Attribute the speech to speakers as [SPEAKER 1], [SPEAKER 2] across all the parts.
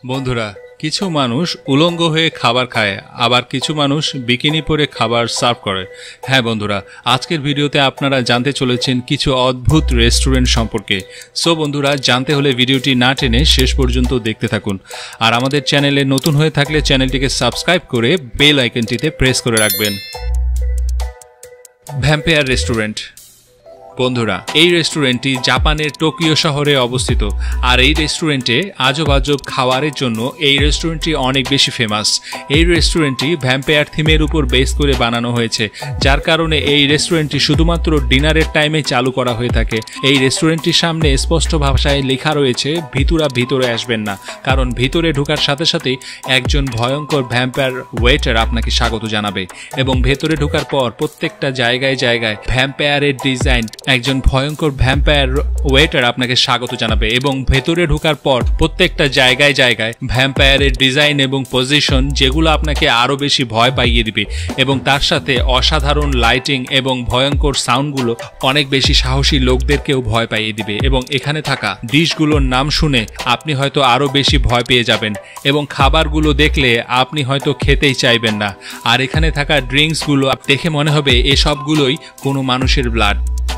[SPEAKER 1] বন্ধুরা, কিছু মানুষ উলঙ্গ হয়ে খাবার খায়, আবার কিছু মানুষ বিকিনি পরে খাবার সার্ভ করে। হ্যাঁ বন্ধুরা, আজকের ভিডিওতে আপনারা জানতে চলেছেন কিছু অদ্ভুত রেস্টুরেন্ট সম্পর্কে। সো বন্ধুরা, জানতে হলে ভিডিওটি না টেনে শেষ পর্যন্ত দেখতে থাকুন। আর আমাদের চ্যানেলে নতুন হয়ে থাকলে চ্যানেলটিকে সাবস্ক্রাইব করে বেল আইকনটিতে প্রেস করে রাখবেন। Vampire restaurant. বন্ধুরা, এই রেস্টুরেন্টটি জাপানের টোকিও শহরে অবস্থিত। আর এই রেস্টুরেন্টে আজব আজব খাবারের জন্য এই রেস্টুরেন্টটি অনেক বেশি ফেমাস। এই রেস্টুরেন্টটি ভ্যাম্পায়ার থিমের উপর বেস করে বানানো হয়েছে, যার কারণে এই রেস্টুরেন্টটি শুধুমাত্র ডিনারের টাইমে চালু করা হয়ে থাকে। এই রেস্টুরেন্টটির সামনে স্পষ্ট ভাষায় লেখা রয়েছে, ভিতরে আসবেন না, কারণ ভিতরে ঢোকার সাথে সাথেই একজন ভয়ঙ্কর ভ্যাম্পায়ার ওয়েটার আপনাকে স্বাগত জানাবে। এবং ভেতরে ঢোকার পর প্রত্যেকটা জায়গায় জায়গায় ভ্যাম্পায়ারের ডিজাইন, একজন ভয়ঙ্কর ভ্যাম্পায়ার ওয়েটার আপনাকে স্বাগত জানাবে। এবং ভেতরে ঢোকার পর প্রত্যেকটা জায়গায় জায়গায় ভ্যাম্পায়ারের ডিজাইন এবং পজিশন, যেগুলো আপনাকে আরো বেশি ভয় পাইয়ে দিবে। এবং তার সাথে অসাধারণ লাইটিং এবং ভয়ঙ্কর সাউন্ডগুলো অনেক বেশি সাহসী লোকদেরকেও ভয় পাইয়ে দিবে। এবং এখানে থাকা ডিশগুলোর নাম শুনে আপনি হয়তো আরো বেশি ভয় পেয়ে যাবেন, এবং খাবারগুলো দেখলে আপনি হয়তো খেতেই চাইবেন না। আর এখানে থাকা ড্রিঙ্কসগুলো দেখে মনে হবে এসবগুলোই কোনো মানুষের ব্লাড।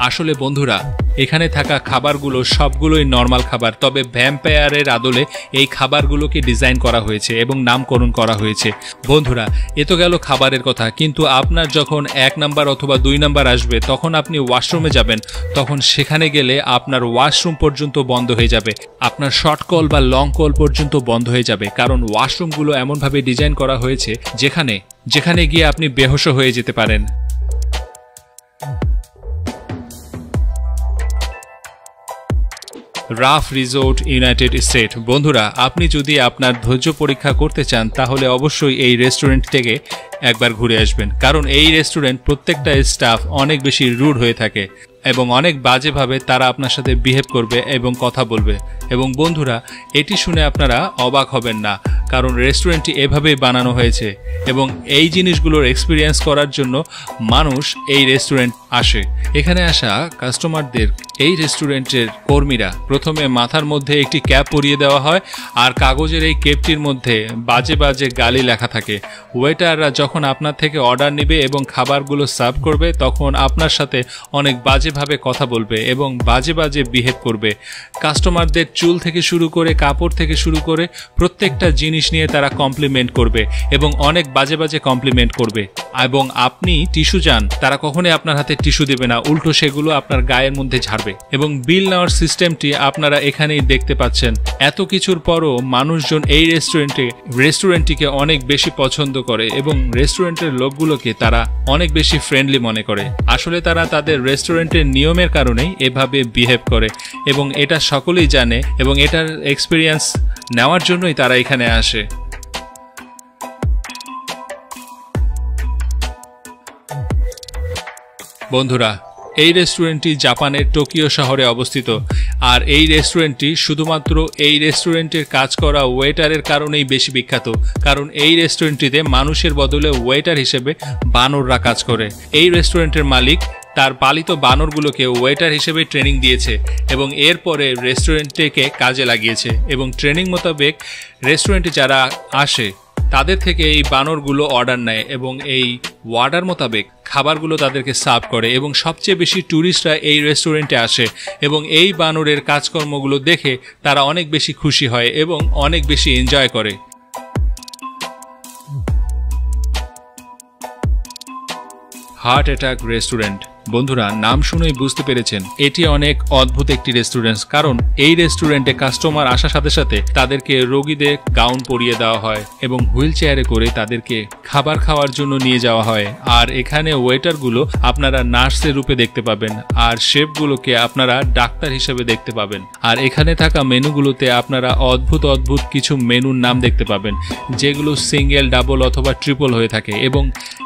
[SPEAKER 1] আসলে বন্ধুরা, এখানে থাকা খাবারগুলো সবগুলোই নর্মাল খাবার, তবে ভ্যাম্পায়ারের আদলে এই খাবারগুলোকে ডিজাইন করা হয়েছে এবং নামকরণ করা হয়েছে। বন্ধুরা, এ তো গেল খাবারের কথা, কিন্তু আপনার যখন 1 নাম্বার অথবা 2 নাম্বার আসবে, তখন আপনি ওয়াশরুমে যাবেন, তখন সেখানে গেলে আপনার ওয়াশরুম পর্যন্ত বন্ধ হয়ে যাবে, আপনার শর্ট কল বা লং কল পর্যন্ত বন্ধ হয়ে যাবে। কারণ ওয়াশরুমগুলো এমনভাবে ডিজাইন করা হয়েছে যেখানে গিয়ে আপনি বেহুশ হয়ে যেতে পারেন। Rough resort, United state. বন্ধুরা, আপনি যদি আপনার ধৈর্য পরীক্ষা করতে চান, তাহলে অবশ্যই এই রেস্টুরেন্ট থেকে একবার ঘুরে আসবেন। কারণ এই রেস্টুরেন্ট প্রত্যেকটা স্টাফ অনেক বেশি রুড হয়ে থাকে এবং অনেক বাজেভাবে তারা আপনার সাথে বিহেভ করবে এবং কথা বলবে। এবং বন্ধুরা, এটি শুনে আপনারা অবাক হবেন না, কারণ রেস্টুরেন্টটি এভাবেই বানানো হয়েছে এবং এই জিনিসগুলোর এক্সপিরিয়েন্স করার জন্য মানুষ এই রেস্টুরেন্ট আসে। এখানে আসা কাস্টমারদের এই রেস্টুরেন্টের কর্মীরা প্রথমে মাথার মধ্যে একটি ক্যাপ পরিয়ে দেওয়া হয়, আর কাগজের এই ক্যাপটির মধ্যে বাজে বাজে গালি লেখা থাকে। ওয়েটাররা যখন আপনার থেকে অর্ডার নেবে এবং খাবারগুলো সার্ভ করবে, তখন আপনার সাথে অনেক বাজেভাবে কথা বলবে এবং বাজে বাজে বিহেভ করবে। কাস্টমারদের চুল থেকে শুরু করে কাপড় থেকে শুরু করে প্রত্যেকটা জিনিস নিয়ে তারা কমপ্লিমেন্ট করবে এবং অনেক বাজে বাজে কমপ্লিমেন্ট করবে। এবং আপনি টিস্যু চান, তারা কখনোই আপনার হাতে টিস্যু দেবে না, উল্টো সেগুলো আপনার গায়ের মধ্যে ঝাড়বে। এবং বিল নেওয়ার সিস্টেমটি আপনারা এখানেই দেখতে পাচ্ছেন। এত কিছুর পরও মানুষজন এই রেস্টুরেন্টটিকে অনেক বেশি পছন্দ করে এবং রেস্টুরেন্টের লোকগুলোকে তারা অনেক বেশি ফ্রেন্ডলি মনে করে। আসলে তারা তাদের রেস্টুরেন্টের নিয়মের কারণেই এভাবে বিহেভ করে এবং এটা সকলেই জানে এবং এটার এক্সপিরিয়েন্স নেওয়ার জন্যই তারা এখানে আসে। বন্ধুরা, এই রেস্টুরেন্টটি জাপানের টোকিও শহরে অবস্থিত। আর এই রেস্টুরেন্টটি শুধুমাত্র এই রেস্টুরেন্টের কাজ করা ওয়েটারের কারণেই বেশি বিখ্যাত, কারণ এই রেস্টুরেন্টটিতে মানুষের বদলে ওয়েটার হিসেবে বানররা কাজ করে। এই রেস্টুরেন্টের মালিক তার পালিত বানরগুলোকে ওয়েটার হিসেবে ট্রেনিং দিয়েছে এবং এরপরে রেস্টুরেন্টটিকে কাজে লাগিয়েছে। এবং ট্রেনিং মোতাবেক রেস্টুরেন্টে যারা আসে তাদের থেকে এই বানরগুলো অর্ডার নেয় এবং এই অর্ডার মোতাবেক খাবারগুলো তাদেরকে সার্ভ করে। এবং সবচেয়ে বেশি ট্যুরিস্টরা এই রেস্টুরেন্টে আসে এবং এই বানরের কাজকর্মগুলো দেখে তারা অনেক বেশি খুশি হয় এবং অনেক বেশি এনজয় করে। Heart attack restaurant. বন্ধুরা, নাম শুনেই বুঝতে পেরেছেন এটি অনেক অদ্ভুত একটি রেস্টুরেন্ট, কারণ এই রেস্টুরেন্টে কাস্টমার আসার সাথে সাথে তাদেরকে রোগীদের গাউন পরিয়ে দেওয়া হয় এবং হুইল চেয়ারে করে তাদেরকে খাবার খাওয়ার জন্য নিয়ে যাওয়া হয়। আর এখানে ওয়েটারগুলো আপনারা নার্সের রূপে দেখতে পাবেন, আর শেফগুলোকে আপনারা ডাক্তার হিসেবে দেখতে পাবেন। আর এখানে থাকা মেনুগুলোতে আপনারা অদ্ভুত অদ্ভুত কিছু মেনুর নাম দেখতে পাবেন, যেগুলো সিঙ্গেল, ডাবল অথবা ট্রিপল হয়ে থাকে। এবং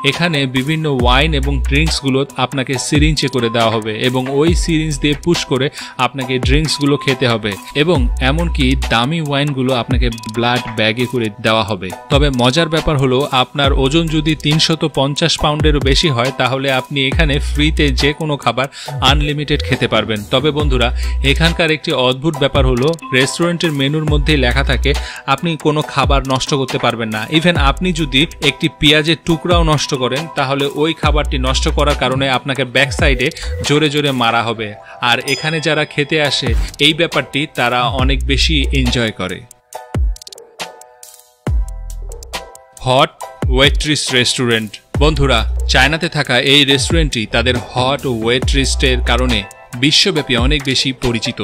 [SPEAKER 1] এখানে বিভিন্ন ওয়াইন এবং ড্রিঙ্কসগুলো আপনাকে সিরিঞ্জে করে দেওয়া হবে এবং ওই সিরিঞ্জ দিয়ে পুশ করে আপনাকে ড্রিঙ্কসগুলো খেতে হবে এবং এমনকি দামি ওয়াইনগুলো আপনাকে ব্লাড ব্যাগে করে দেওয়া হবে। তবে মজার ব্যাপার হলো আপনার ওজন যদি 350 পাউন্ডেরও বেশি হয় তাহলে আপনি এখানে ফ্রিতে যে কোনো খাবার আনলিমিটেড খেতে পারবেন। তবে বন্ধুরা, এখানকার একটি অদ্ভুত ব্যাপার হলো রেস্টুরেন্টের মেনুর মধ্যেই লেখা থাকে আপনি কোনো খাবার নষ্ট করতে পারবেন না। ইভেন আপনি যদি একটি পেঁয়াজের টুকরাও নষ্ট করেন তাহলে ওই খাবারটি নষ্ট করার কারণে আপনাকে ব্যাক সাইডে জোরে জোরে মারা হবে। আর এখানে যারা খেতে আসে এই ব্যাপারটি তারা অনেক বেশি এনজয় করে। Hot waitress restaurant. বন্ধুরা, চায়নাতে থাকা এই রেস্টুরেন্টটি তাদের হট ওয়েট্রিস্টের কারণে বিশ্বব্যাপী অনেক বেশি পরিচিত।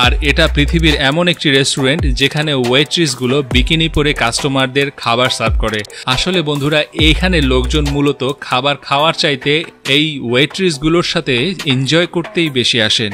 [SPEAKER 1] আর এটা পৃথিবীর এমন একটি রেস্টুরেন্ট যেখানে ওয়েট্রিসগুলো বিকিনি পরে কাস্টমারদের খাবার সার্ভ করে। আসলে বন্ধুরা, এইখানে লোকজন মূলত খাবার খাওয়ার চাইতে এই ওয়েট্রিসগুলোর সাথে এনজয় করতেই বেশি আসেন।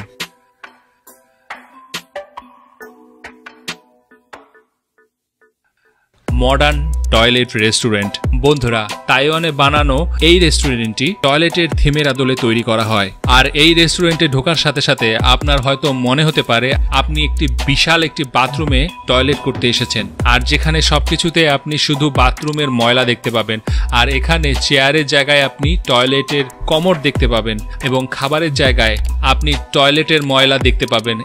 [SPEAKER 1] Modern toilet restaurant. বন্ধুরা, তাইওয়ানে বানানো এই রেস্টুরেন্টটি টয়লেটের থিমের আদলে তৈরি করা হয়। আর এই রেস্টুরেন্টে ঢোকার সাথে সাথে আপনার হয়তো মনে হতে পারে আপনি একটি বিশাল একটি বাথরুমে টয়লেট করতে এসেছেন, আর যেখানে সবকিছুতে আপনি শুধু বাথরুমের ময়লা দেখতে পাবেন। আর এখানে চেয়ারের জায়গায় আপনি টয়লেটের কমোড দেখতে পাবেন এবং খাবারের জায়গায় আপনি টয়লেটের ময়লা দেখতে পাবেন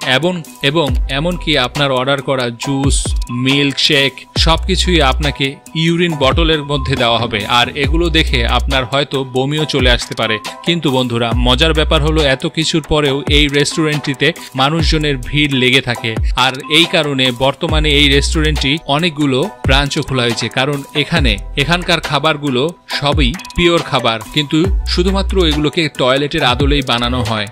[SPEAKER 1] এবং এমনকি আপনার অর্ডার করা জুস, মিল্ক শেক সবকিছুই আপনাকে ইউরিন বটলের মধ্যে দেওয়া হবে। আর এগুলো দেখে আপনার হয়তো বমিও চলে আসতে পারে। কিন্তু বন্ধুরা, মজার ব্যাপার হলো এত কিছুর পরেও এই রেস্টুরেন্টটিতে মানুষজনের ভিড় লেগে থাকে। আর এই কারণে বর্তমানে এই রেস্টুরেন্টটি অনেকগুলো ব্রাঞ্চও খোলা হয়েছে, কারণ এখানকার খাবারগুলো সবই পিওর খাবার, কিন্তু শুধুমাত্র এগুলোকে টয়লেটের আদলেই বানানো হয়।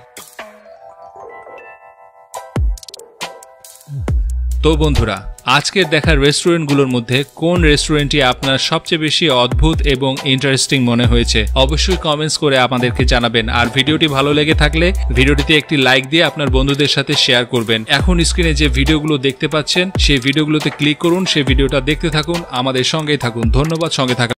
[SPEAKER 1] তো বন্ধুরা, আজকের দেখা রেস্টুরেন্টগুলোর মধ্যে কোন রেস্টুরেন্টটি আপনার সবচেয়ে বেশি অদ্ভুত এবং ইন্টারেস্টিং মনে হয়েছে অবশ্যই কমেন্টস করে আমাদেরকে জানাবেন। আর ভিডিওটি ভালো লেগে থাকলে ভিডিওটিতে একটি লাইক দিয়ে আপনার বন্ধুদের সাথে শেয়ার করবেন। এখন স্ক্রিনে যে ভিডিওগুলো দেখতে পাচ্ছেন সেই ভিডিওগুলোতে ক্লিক করুন, সেই ভিডিওটা দেখতে থাকুন, আমাদের সঙ্গেই থাকুন। ধন্যবাদ সঙ্গে থাকা।